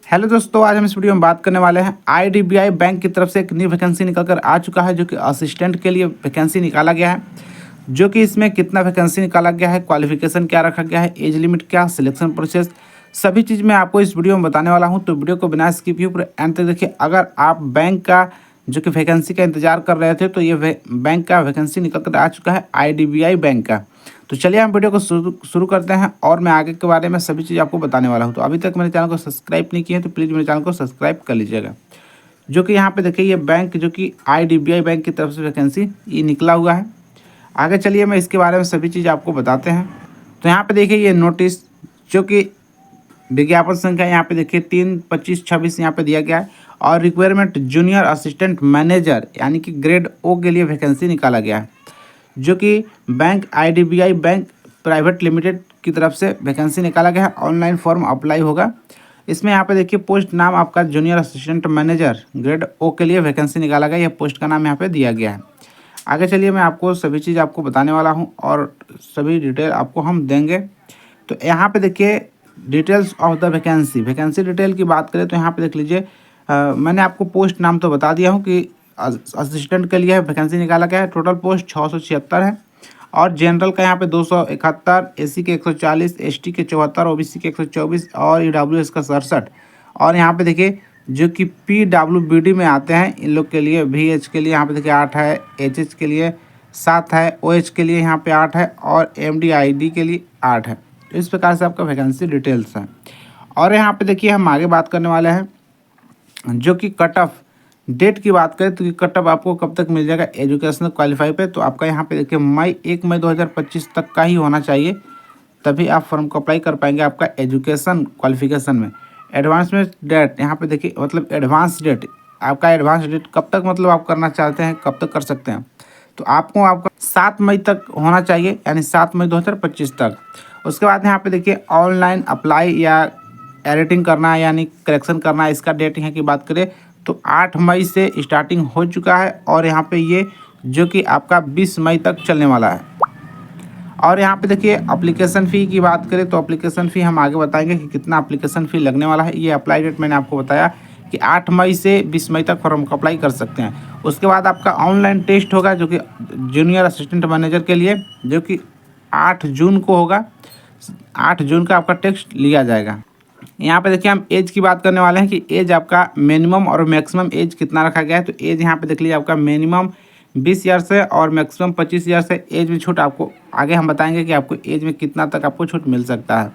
Hello दोस्तों, आज हम इस वीडियो में बात करने वाले हैं। आईडीबीआई बैंक की तरफ से एक न्यू वैकेंसी निकल कर आ चुका है, जो कि असिस्टेंट के लिए वैकेंसी निकाला गया है। जो कि इसमें कितना वैकेंसी निकाला गया है, क्वालिफिकेशन क्या रखा गया है, एज लिमिट क्या, सिलेक्शन प्रोसेस, सभी चीज़ मैं आपको इस वीडियो में बताने वाला हूं। तो वीडियो को बिना स्किप किए पूरे एंड तक देखिए। अगर आप बैंक का जो कि वैकेंसी का इंतजार कर रहे थे, तो ये बैंक का वैकेंसी निकल कर आ चुका है, आईडीबीआई बैंक का। तो चलिए हम वीडियो को शुरू करते हैं और मैं आगे के बारे में सभी चीज़ आपको बताने वाला हूं। तो अभी तक मेरे चैनल को सब्सक्राइब नहीं किया है तो प्लीज़ मेरे चैनल को सब्सक्राइब कर लीजिएगा। जो कि यहाँ पे देखिए, ये बैंक जो कि आईडीबीआई बैंक की तरफ से वैकेंसी ये निकला हुआ है। आगे चलिए मैं इसके बारे में सभी चीज़ आपको बताते हैं। तो यहाँ पे देखिए, ये नोटिस जो कि विज्ञापन संख्या यहाँ पे देखिए 3/25/26 यहाँ पे दिया गया है। और रिक्वायरमेंट जूनियर असिस्टेंट मैनेजर यानी कि ग्रेड ओ के लिए वैकेंसी निकाला गया है। जो कि bank IDBI bank private limited की तरफ से वैकेंसी निकाला गया है। ऑनलाइन फॉर्म अप्लाई होगा। इसमें यहाँ पे देखिए, पोस्ट नाम आपका जूनियर असिस्टेंट मैनेजर ग्रेड ओ के लिए वैकेंसी निकाला गया। यह पोस्ट का नाम यहाँ पे दिया गया है। आगे चलिए मैं आपको सभी चीज़ आपको बताने वाला हूँ और सभी डिटेल आपको हम देंगे। तो यहाँ पे देखिए, details of the vacancy detail की बात करें तो यहाँ पे देख लीजिए। मैंने आपको पोस्ट नाम तो बता दिया हूँ कि असिस्टेंट के लिए वैकेंसी निकाला गया है। टोटल पोस्ट 676 है। और जनरल का यहाँ पे 271, एसी के 140, एसटी के 74, ओबीसी के 124 और ईडब्ल्यूएस का 67। और यहाँ पे देखिए, जो कि पीडब्ल्यूबीडी में आते हैं, इन लोग के लिए वीएच के लिए यहाँ पे देखिए 8 है, एचएच के लिए 7 है, ओएच के लिए यहाँ पे 8 है और एमडीआईडी के लिए 8 है। तो इस प्रकार से आपका वैकेंसी डिटेल्स है। और यहाँ पे देखिए, हम आगे बात करने वाले हैं जो कि कट ऑफ डेट की बात करें तो कट ऑफ आपको कब तक मिल जाएगा एजुकेशनल क्वालिफाई पे। तो आपका यहाँ पे देखिए 1 मई 2025 तक का ही होना चाहिए, तभी आप फॉर्म को अप्लाई कर पाएंगे आपका एजुकेशन क्वालिफिकेशन में। एडवांस में डेट यहाँ पे देखिए, मतलब एडवांस डेट आपका एडवांस डेट कब तक मतलब आप करना चाहते हैं, कब तक कर सकते हैं। तो आपका 7 मई तक होना चाहिए, यानी 7 मई 2025 तक। उसके बाद यहाँ पे देखिए, ऑनलाइन अप्लाई या एडिटिंग करना यानी करेक्शन करना, इसका डेट यहाँ की बात करें तो 8 मई से स्टार्टिंग हो चुका है। और यहाँ पे ये जो कि आपका 20 मई तक चलने वाला है। और यहाँ पे देखिए, एप्लीकेशन फ़ी की बात करें तो एप्लीकेशन फ़ी हम आगे बताएंगे कि कितना एप्लीकेशन फ़ी लगने वाला है। ये अप्लाई डेट मैंने आपको बताया कि 8 मई से 20 मई तक फॉर्म को अप्लाई कर सकते हैं। उसके बाद आपका ऑनलाइन टेस्ट होगा, जो कि जूनियर असिस्टेंट मैनेजर के लिए, जो कि 8 जून को होगा। 8 जून का आपका टेस्ट लिया जाएगा। यहाँ पे देखिए, हम एज की बात करने वाले हैं कि एज आपका मिनिमम और मैक्सिमम एज कितना रखा गया है। तो एज यहाँ पे देख लीजिए, आपका मिनिमम 20 ईयर्स है और मैक्सिमम 25 ईयर्स है। एज में छूट आपको आगे हम बताएंगे कि आपको एज में कितना तक आपको छूट मिल सकता है।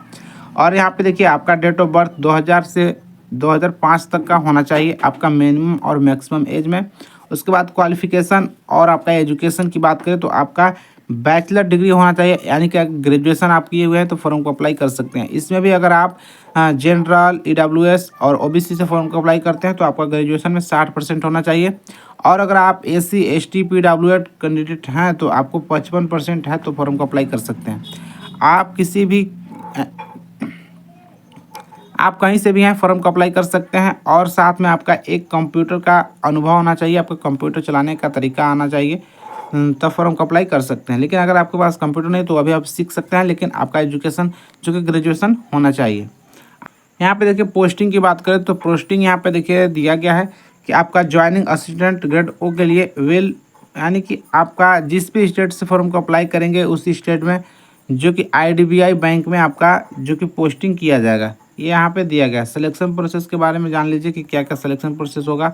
और यहाँ पे देखिए, आपका डेट ऑफ बर्थ 2000 से 2005 तक का होना चाहिए आपका मिनिमम और मैक्सिमम एज में। उसके बाद क्वालिफिकेशन और आपका एजुकेशन की बात करें तो आपका बैचलर डिग्री होना चाहिए, यानी कि ग्रेजुएशन आप किए हुए हैं तो फॉर्म को अप्लाई कर सकते हैं। इसमें भी अगर आप जनरल, ईडब्ल्यूएस और ओबीसी से फॉर्म को अप्लाई करते हैं तो आपका ग्रेजुएशन में 60% होना चाहिए। और अगर आप एससी, एसटी, पीडब्ल्यूएड कैंडिडेट हैं तो आपको 55% है तो फॉर्म को अप्लाई कर सकते हैं। आप किसी भी आप कहीं से भी हैं फॉर्म को अप्लाई कर सकते हैं। और साथ में आपका एक कंप्यूटर का अनुभव होना चाहिए, आपको कंप्यूटर चलाने का तरीका आना चाहिए, तब फॉर्म को अप्लाई कर सकते हैं। लेकिन अगर आपके पास कंप्यूटर नहीं तो अभी आप सीख सकते हैं, लेकिन आपका एजुकेशन जो कि ग्रेजुएशन होना चाहिए। यहाँ पे देखिए, पोस्टिंग की बात करें तो पोस्टिंग यहाँ पे देखिए दिया गया है कि आपका ज्वाइनिंग असिस्टेंट ग्रेड ओ के लिए यानी कि आपका जिस भी स्टेट से फॉर्म को अप्लाई करेंगे उसी स्टेट में जो कि आईडीबीआई बैंक में आपका जो कि पोस्टिंग किया जाएगा, ये यहाँ पे दिया गया है। सिलेक्शन प्रोसेस के बारे में जान लीजिए कि क्या क्या सिलेक्शन प्रोसेस होगा।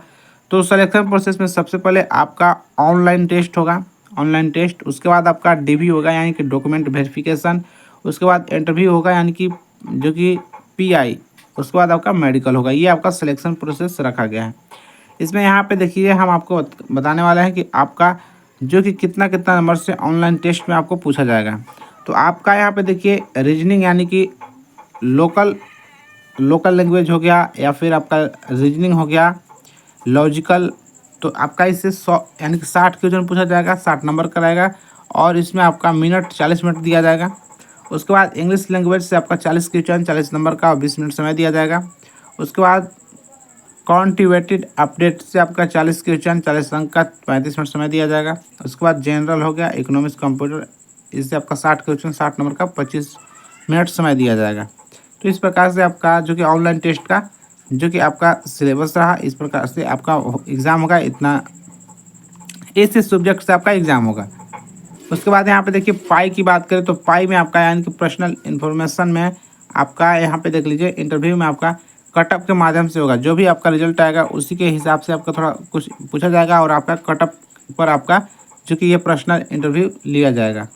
तो सिलेक्शन प्रोसेस में सबसे पहले आपका ऑनलाइन टेस्ट होगा, ऑनलाइन टेस्ट। उसके बाद आपका डीवी होगा, यानी कि डॉक्यूमेंट वेरिफिकेशन। उसके बाद इंटरव्यू होगा, यानी कि जो कि पीआई। उसके बाद आपका मेडिकल होगा। ये आपका सिलेक्शन प्रोसेस रखा गया है। इसमें यहाँ पे देखिए, हम आपको बताने वाले हैं कि आपका जो कि कितना कितना नंबर से ऑनलाइन टेस्ट में आपको पूछा जाएगा। तो आपका यहाँ पे देखिए, रीजनिंग यानी कि लोकल लैंग्वेज हो गया, या फिर आपका रीजनिंग हो गया, लॉजिकल। तो आपका इससे 100 यानी कि 60 क्वेश्चन पूछा जाएगा, 60 नंबर का रहेगा। और इसमें आपका 40 मिनट दिया जाएगा। उसके बाद इंग्लिश लैंग्वेज से आपका 40 क्वेश्चन, 40 नंबर का और 20 मिनट समय दिया जाएगा। उसके बाद क्वांटिटेटिव अपडेट से आपका 40 क्वेश्चन, 40 अंक का 35 मिनट समय दिया जाएगा। उसके बाद जनरल हो गया, इकोनॉमिक्स, कंप्यूटर, इससे आपका 60 क्वेश्चन, 60 नंबर का 25 मिनट समय दिया जाएगा। तो इस प्रकार से आपका जो कि ऑनलाइन टेस्ट का जो कि आपका सिलेबस रहा। इस प्रकार से आपका एग्ज़ाम होगा, इतना ऐसे सब्जेक्ट से आपका एग्ज़ाम होगा। उसके बाद यहाँ पे देखिए पाई की बात करें तो पाई में आपका यानी कि पर्सनल इन्फॉर्मेशन में आपका यहाँ पे देख लीजिए इंटरव्यू में आपका कटअप के माध्यम से होगा। जो भी आपका रिजल्ट आएगा उसी के हिसाब से आपका थोड़ा कुछ पूछा जाएगा और आपका कटअप पर आपका जो कि ये पर्सनल इंटरव्यू लिया जाएगा।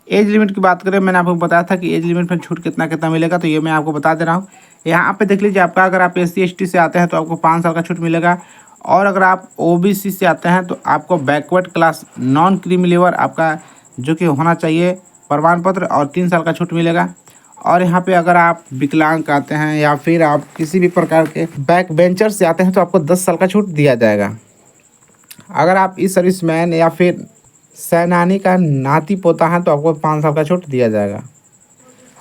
एज लिमिट की बात करें, मैंने आपको बताया था कि एज लिमिट में छूट कितना कितना मिलेगा, तो ये मैं आपको बता दे रहा हूँ। यहाँ पे देख लीजिए आपका अगर आप SC ST से आते हैं तो आपको 5 साल का छूट मिलेगा, और अगर आप OBC से आते हैं तो आपको बैकवर्ड क्लास नॉन क्रीमी लेवर आपका जो कि होना चाहिए प्रमाण पत्र, और 3 साल का छूट मिलेगा। और यहाँ पे अगर आप विकलांग आते हैं या फिर आप किसी भी प्रकार के बैक बेंचर से आते हैं तो आपको 10 साल का छूट दिया जाएगा। अगर आप इस सर्विसमैन या फिर सेनानी का नाती पोता है तो आपको 5 साल का छूट दिया जाएगा।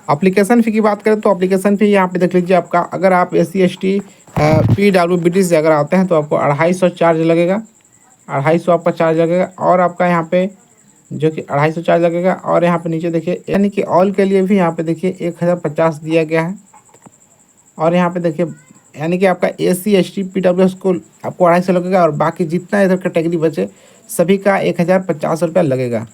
अप्लीकेशन फ़ी की बात करें तो अप्लीकेशन फ़ी यहाँ पे देख लीजिए आपका अगर आप SC ST PWBT से अगर आते हैं तो आपको 250 चार्ज लगेगा, 250 आपका चार्ज लगेगा। और आपका यहाँ पे जो कि 250 चार्ज लगेगा। और यहाँ पे नीचे देखिए यानी कि ऑल के लिए भी यहाँ पे देखिए 1050 दिया गया है। और यहाँ पे देखिए यानी कि आपका SC ST PWS को आपको 250 लगेगा, और बाकी जितना इधर कैटेगरी बचे सभी का 1050 रुपया लगेगा।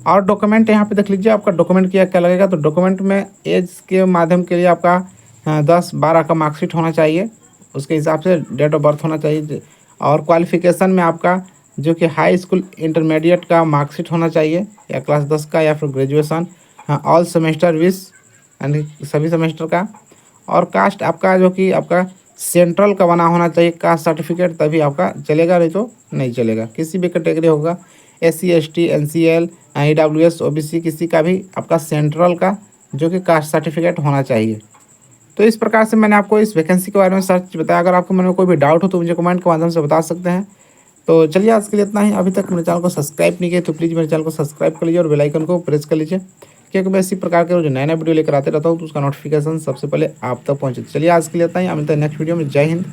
और डॉक्यूमेंट यहाँ पे देख लीजिए आपका डॉक्यूमेंट क्या क्या लगेगा। तो डॉक्यूमेंट में एज के माध्यम के लिए आपका 10-12 का मार्कशीट होना चाहिए, उसके हिसाब से डेट ऑफ बर्थ होना चाहिए। और क्वालिफिकेशन में आपका जो कि हाई स्कूल इंटरमीडिएट का मार्कशीट होना चाहिए, या क्लास 10 का या फिर ग्रेजुएशन। हाँ, ऑल सेमेस्टर विस यानी सभी सेमेस्टर का। और कास्ट आपका जो कि आपका सेंट्रल का बना होना चाहिए कास्ट सर्टिफिकेट, तभी आपका चलेगा, नहीं तो नहीं चलेगा। किसी भी कैटेगरी होगा SC ST NCL EWS OBC किसी का भी आपका सेंट्रल का जो कि कास्ट सर्टिफिकेट होना चाहिए। तो इस प्रकार से मैंने आपको इस वैकेंसी के बारे में सर्च बताया। अगर आपको मन में कोई भी डाउट हो तो मुझे कमेंट के माध्यम से बता सकते हैं। तो चलिए आज के लिए इतना ही। अभी तक मेरे चैनल को सब्सक्राइब नहीं किया तो प्लीज़ मेरे चैनल को सब्सक्राइब कर लीजिए और बेल आइकन को प्रेस कर लीजिए, क्योंकि मैं इसी प्रकार के जो नया नया वीडियो लेकर आते रहता हूँ तो उसका नोटिफिकेशन सबसे पहले आप तक पहुँचे। चलिए आज के लिए इतना ही, मिलता है नेक्स्ट वीडियो में। जय हिंद।